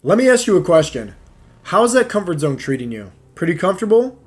Let me ask you a question. How's that comfort zone treating you? Pretty comfortable?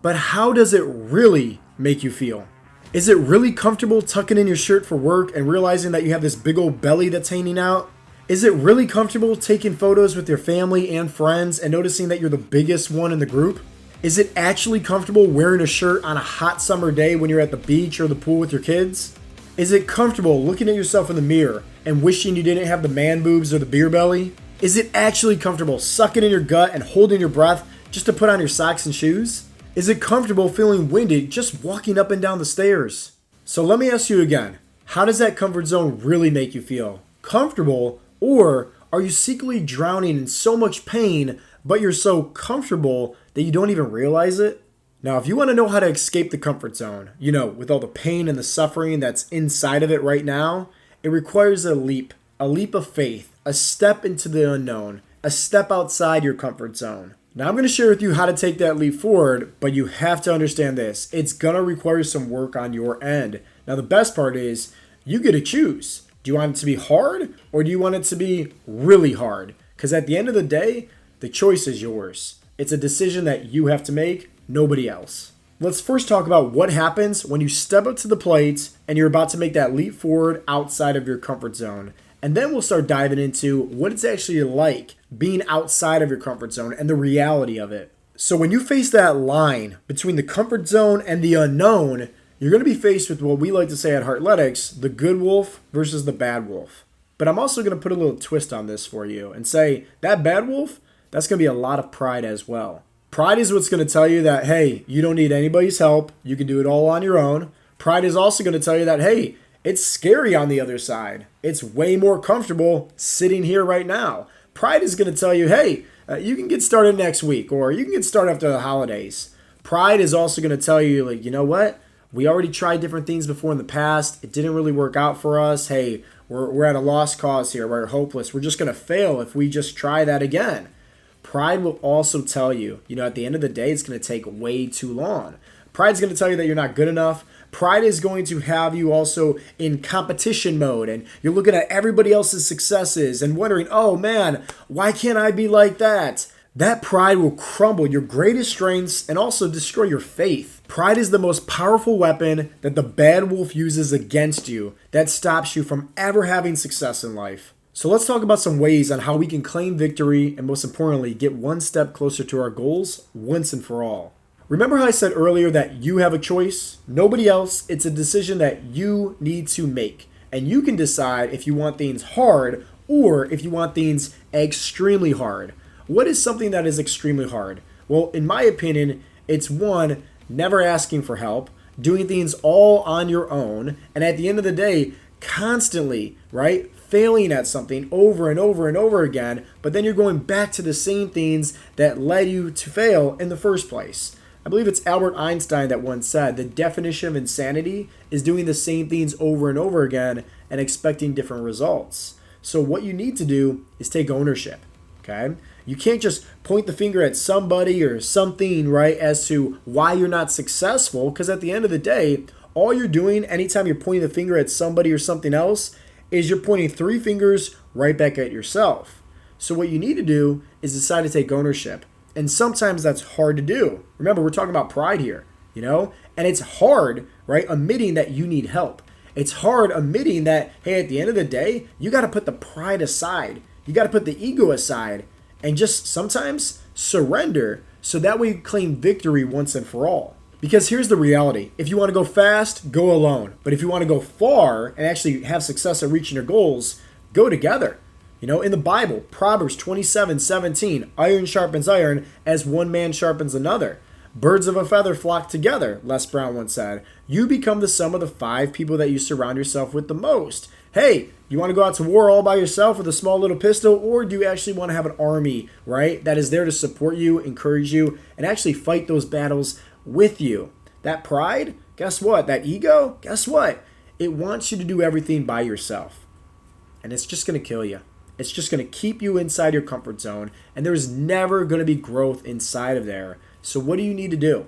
But how does it really make you feel? Is it really comfortable tucking in your shirt for work and realizing that you have this big old belly that's hanging out? Is it really comfortable taking photos with your family and friends and noticing that you're the biggest one in the group? Is it actually comfortable wearing a shirt on a hot summer day when you're at the beach or the pool with your kids? Is it comfortable looking at yourself in the mirror and wishing you didn't have the man boobs or the beer belly? Is it actually comfortable sucking in your gut and holding your breath just to put on your socks and shoes? Is it comfortable feeling winded just walking up and down the stairs? So let me ask you again, how does that comfort zone really make you feel? Comfortable, or are you secretly drowning in so much pain, but you're so comfortable that you don't even realize it? Now, if you want to know how to escape the comfort zone, with all the pain and the suffering that's inside of it right now, it requires a leap of faith, a step into the unknown, a step outside your comfort zone. Now, I'm going to share with you how to take that leap forward, but you have to understand this. It's going to require some work on your end. Now, the best part is you get to choose. Do you want it to be hard, or do you want it to be really hard? Because at the end of the day, the choice is yours. It's a decision that you have to make, nobody else. Let's first talk about what happens when you step up to the plate and you're about to make that leap forward outside of your comfort zone. And then we'll start diving into what it's actually like being outside of your comfort zone and the reality of it. So when you face that line between the comfort zone and the unknown, you're going to be faced with what we like to say at Heartletics, the good wolf versus the bad wolf. But I'm also going to put a little twist on this for you and say that bad wolf, that's going to be a lot of pride as well. Pride is what's going to tell you that, hey, you don't need anybody's help. You can do it all on your own. Pride is also going to tell you that, hey, it's scary on the other side. It's way more comfortable sitting here right now. Pride is going to tell you, hey, you can get started next week, or you can get started after the holidays. Pride is also going to tell you, like, you know what? We already tried different things before in the past. It didn't really work out for us. Hey, we're at a lost cause here. We're hopeless. We're just going to fail if we just try that again. Pride will also tell you, at the end of the day, it's going to take way too long. Pride's going to tell you that you're not good enough. Pride is going to have you also in competition mode, and you're looking at everybody else's successes and wondering, oh man, why can't I be like that? That pride will crumble your greatest strengths and also destroy your faith. Pride is the most powerful weapon that the bad wolf uses against you that stops you from ever having success in life. So let's talk about some ways on how we can claim victory and, most importantly, get one step closer to our goals once and for all. Remember how I said earlier that you have a choice? Nobody else. It's a decision that you need to make. And you can decide if you want things hard or if you want things extremely hard. What is something that is extremely hard? Well, in my opinion, it's one, never asking for help, doing things all on your own, and at the end of the day, constantly, right? Failing at something over and over and over again, but then you're going back to the same things that led you to fail in the first place. I believe it's Albert Einstein that once said the definition of insanity is doing the same things over and over again and expecting different results. So what you need to do is take ownership, okay? You can't just point the finger at somebody or something, right, as to why you're not successful, because at the end of the day, all you're doing anytime you're pointing the finger at somebody or something else is you're pointing three fingers right back at yourself. So what you need to do is decide to take ownership. And sometimes that's hard to do. Remember, we're talking about pride here, and it's hard, right, admitting that you need help. It's hard admitting that, hey, at the end of the day, you got to put the pride aside. You got to put the ego aside and just sometimes surrender so that way you claim victory once and for all. Because here's the reality. If you want to go fast, go alone. But if you want to go far and actually have success at reaching your goals, go together. In the Bible, Proverbs 27:17, iron sharpens iron as one man sharpens another. Birds of a feather flock together, Les Brown once said. You become the sum of the 5 people that you surround yourself with the most. Hey, you want to go out to war all by yourself with a small little pistol, or do you actually want to have an army, right, that is there to support you, encourage you, and actually fight those battles with you? That pride, guess what? That ego, guess what? It wants you to do everything by yourself. And it's just going to kill you. It's just going to keep you inside your comfort zone, and there's never going to be growth inside of there. So what do you need to do?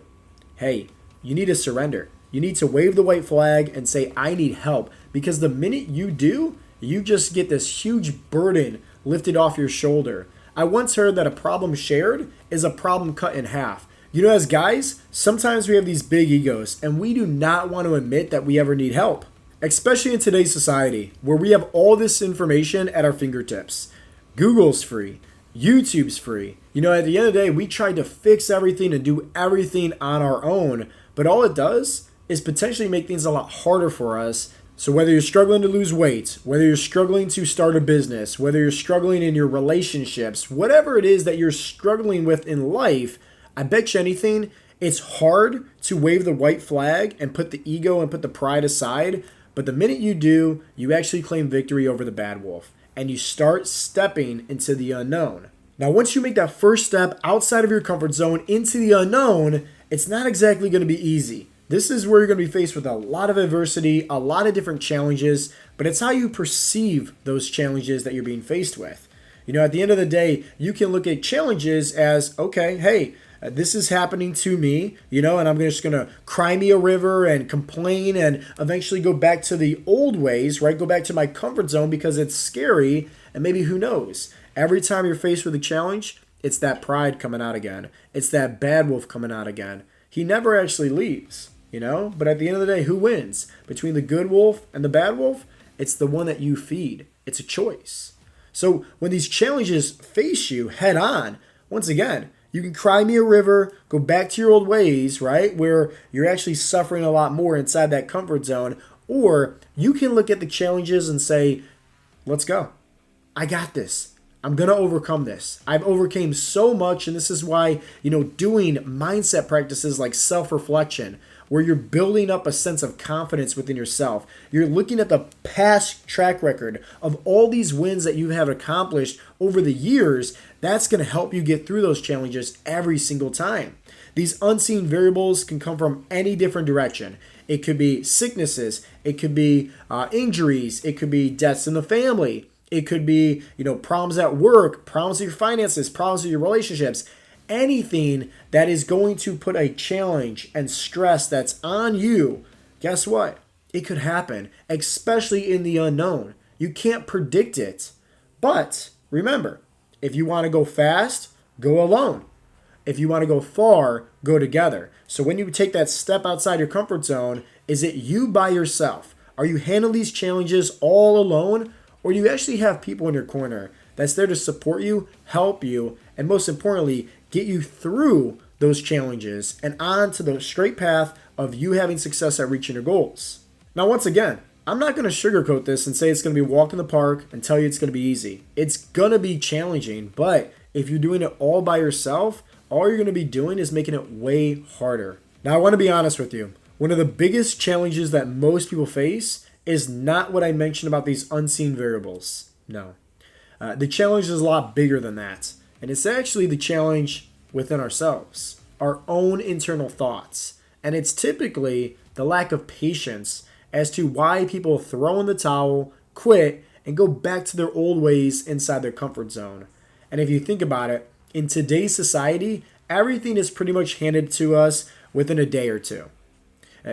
Hey, you need to surrender. You need to wave the white flag and say, I need help. Because the minute you do, you just get this huge burden lifted off your shoulder I once heard that a problem shared is a problem cut in half. You know, as guys, sometimes we have these big egos and we do not want to admit that we ever need help, especially in today's society where we have all this information at our fingertips. Google's free, YouTube's free. You know, at the end of the day, we try to fix everything and do everything on our own, but all it does is potentially make things a lot harder for us. So whether you're struggling to lose weight, whether you're struggling to start a business, whether you're struggling in your relationships, whatever it is that you're struggling with in life, I bet you anything, it's hard to wave the white flag and put the ego and put the pride aside. But the minute you do, you actually claim victory over the bad wolf and you start stepping into the unknown. Now, once you make that first step outside of your comfort zone into the unknown, it's not exactly going to be easy. This is where you're going to be faced with a lot of adversity, a lot of different challenges, but it's how you perceive those challenges that you're being faced with. You know, at the end of the day, you can look at challenges as, okay, hey, this is happening to me, you know, and I'm just going to cry me a river and complain and eventually go back to the old ways, right? Go back to my comfort zone because it's scary, and maybe who knows? Every time you're faced with a challenge, it's that pride coming out again. It's that bad wolf coming out again. He never actually leaves. You know, but at the end of the day, who wins? Between the good wolf and the bad wolf, it's the one that you feed. It's a choice. So when these challenges face you head on, once again, you can cry me a river, go back to your old ways, right? Where you're actually suffering a lot more inside that comfort zone. Or you can look at the challenges and say, let's go. I got this. I'm going to overcome this. I've overcame so much, and this is why, you know, doing mindset practices like self-reflection, where you're building up a sense of confidence within yourself. You're looking at the past track record of all these wins that you have accomplished over the years. That's going to help you get through those challenges every single time. These unseen variables can come from any different direction. It could be sicknesses. It could be injuries. It could be deaths in the family. It could be, you know, problems at work, problems with your finances, problems with your relationships. Anything that is going to put a challenge and stress that's on you, guess what? It could happen, especially in the unknown. You can't predict it. But remember, if you want to go fast, go alone. If you want to go far, go together. So when you take that step outside your comfort zone, is it you by yourself? Are you handling these challenges all alone? Or do you actually have people in your corner that's there to support you, help you, and most importantly, get you through those challenges and on to the straight path of you having success at reaching your goals? Now, once again, I'm not going to sugarcoat this and say it's going to be a walk in the park and tell you it's going to be easy. It's going to be challenging, but if you're doing it all by yourself, all you're going to be doing is making it way harder. Now, I want to be honest with you. One of the biggest challenges that most people face is not what I mentioned about these unseen variables. No. The challenge is a lot bigger than that. And it's actually the challenge within ourselves, our own internal thoughts. And it's typically the lack of patience as to why people throw in the towel, quit, and go back to their old ways inside their comfort zone. And if you think about it, in today's society, everything is pretty much handed to us within a day or two.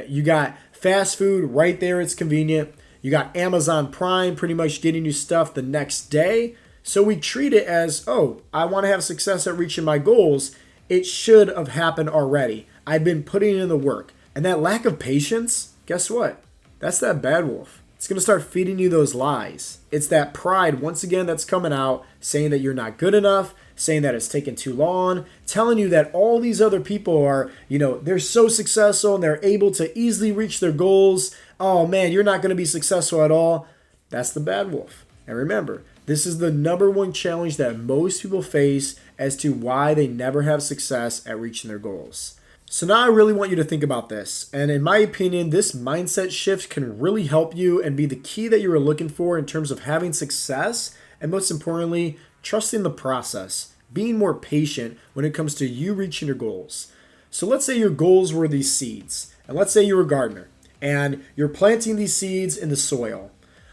You got fast food right there, it's convenient. You got Amazon Prime pretty much getting you stuff the next day. So we treat it as, oh, I want to have success at reaching my goals. It should have happened already. I've been putting in the work. And that lack of patience, guess what? That's that bad wolf. It's going to start feeding you those lies. It's that pride, once again, that's coming out, saying that you're not good enough, saying that it's taken too long, telling you that all these other people are, they're so successful and they're able to easily reach their goals. Oh man, you're not going to be successful at all. That's the bad wolf. And remember, this is the number one challenge that most people face as to why they never have success at reaching their goals. So now I really want you to think about this. And in my opinion, this mindset shift can really help you and be the key that you were looking for in terms of having success. And most importantly, trusting the process, being more patient when it comes to you reaching your goals. So let's say your goals were these seeds. And let's say you're a gardener and you're planting these seeds in the soil.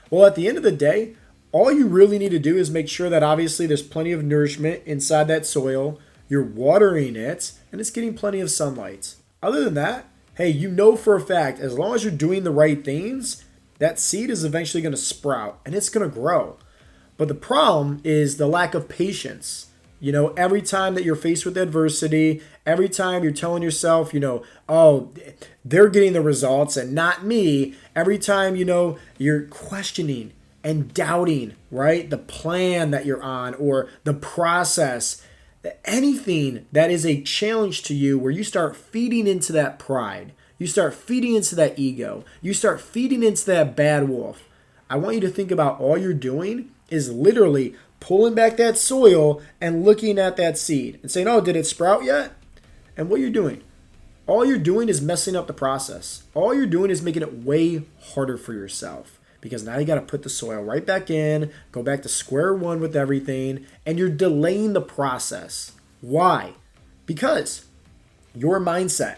Well, at the end of the day, all you really need to do is make sure that obviously there's plenty of nourishment inside that soil. You're watering it, and it's getting plenty of sunlight. Other than that, hey, you know for a fact, as long as you're doing the right things, that seed is eventually going to sprout, and it's going to grow. But the problem is the lack of patience. Every time that you're faced with adversity, every time you're telling yourself, oh, they're getting the results and not me. Every time, you're questioning and doubting, right? The plan that you're on or the process, anything that is a challenge to you where you start feeding into that pride, you start feeding into that ego, you start feeding into that bad wolf. I want you to think about all you're doing is literally pulling back that soil and looking at that seed and saying, oh, did it sprout yet? And what you're doing, all you're doing is messing up the process. All you're doing is making it way harder for yourself because now you got to put the soil right back in, go back to square one with everything, and you're delaying the process. Why? Because your mindset,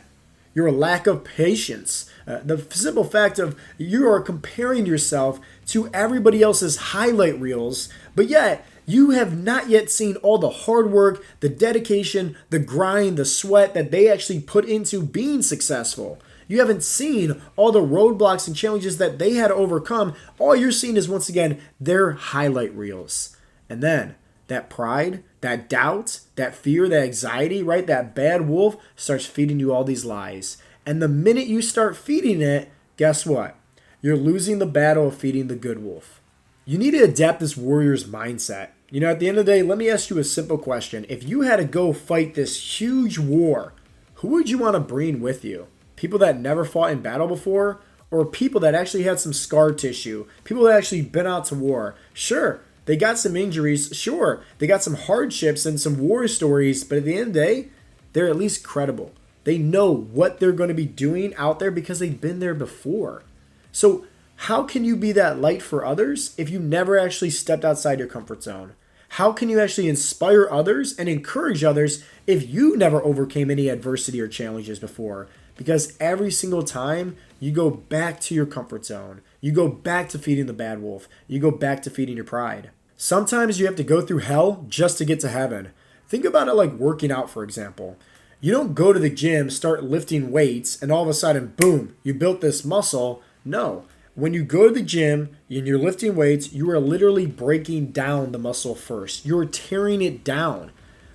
your lack of patience, the simple fact of you are comparing yourself to everybody else's highlight reels, but yet you have not yet seen all the hard work, the dedication, the grind, the sweat that they actually put into being successful. You haven't seen all the roadblocks and challenges that they had to overcome. All you're seeing is, once again, their highlight reels. And then that pride, that doubt, that fear, that anxiety, right? That bad wolf starts feeding you all these lies. And the minute you start feeding it, guess what? You're losing the battle of feeding the good wolf. You need to adapt this warrior's mindset. At the end of the day, let me ask you a simple question. If you had to go fight this huge war, who would you want to bring with you? People that never fought in battle before? Or people that actually had some scar tissue? People that actually been out to war? Sure, they got some injuries. Sure, they got some hardships and some war stories. But at the end of the day, they're at least credible. They know what they're going to be doing out there because they've been there before. So how can you be that light for others if you never actually stepped outside your comfort zone? How can you actually inspire others and encourage others if you never overcame any adversity or challenges before? Because every single time you go back to your comfort zone, you go back to feeding the bad wolf, you go back to feeding your pride. Sometimes you have to go through hell just to get to heaven. Think about it like working out, for example. You don't go to the gym, start lifting weights, and all of a sudden, boom, you built this muscle. No. When you go to the gym and you're lifting weights, you are literally breaking down the muscle first. You're tearing it down.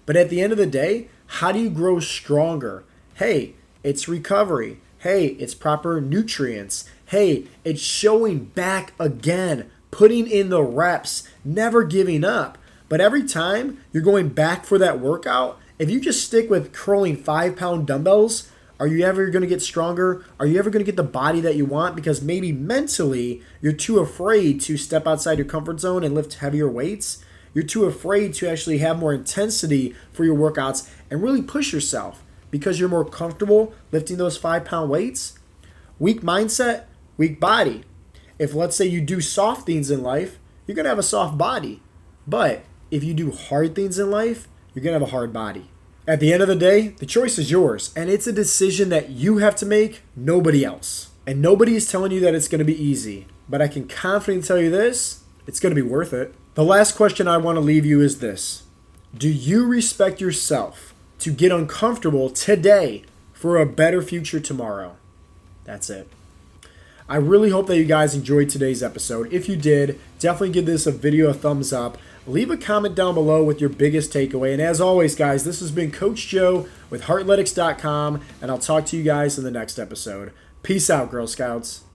But at the end of the day, how do you grow stronger? Hey, it's recovery. Hey, it's proper nutrients. Hey, it's showing back again, putting in the reps, never giving up. But every time you're going back for that workout, if you just stick with curling 5-pound dumbbells, are you ever going to get stronger? Are you ever going to get the body that you want? Because maybe mentally you're too afraid to step outside your comfort zone and lift heavier weights. You're too afraid to actually have more intensity for your workouts and really push yourself because you're more comfortable lifting those 5-pound weights. Weak mindset, weak body. If let's say you do soft things in life, you're going to have a soft body. But if you do hard things in life, you're going to have a hard body. At the end of the day, the choice is yours, and it's a decision that you have to make, nobody else. And nobody is telling you that it's going to be easy, but I can confidently tell you this, it's going to be worth it. The last question I want to leave you is this. Do you respect yourself to get uncomfortable today for a better future tomorrow? That's it. I really hope that you guys enjoyed today's episode. If you did, definitely give this video a thumbs up. Leave a comment down below with your biggest takeaway. And as always, guys, this has been Coach Joe with Heartletics.com, and I'll talk to you guys in the next episode. Peace out, Girl Scouts.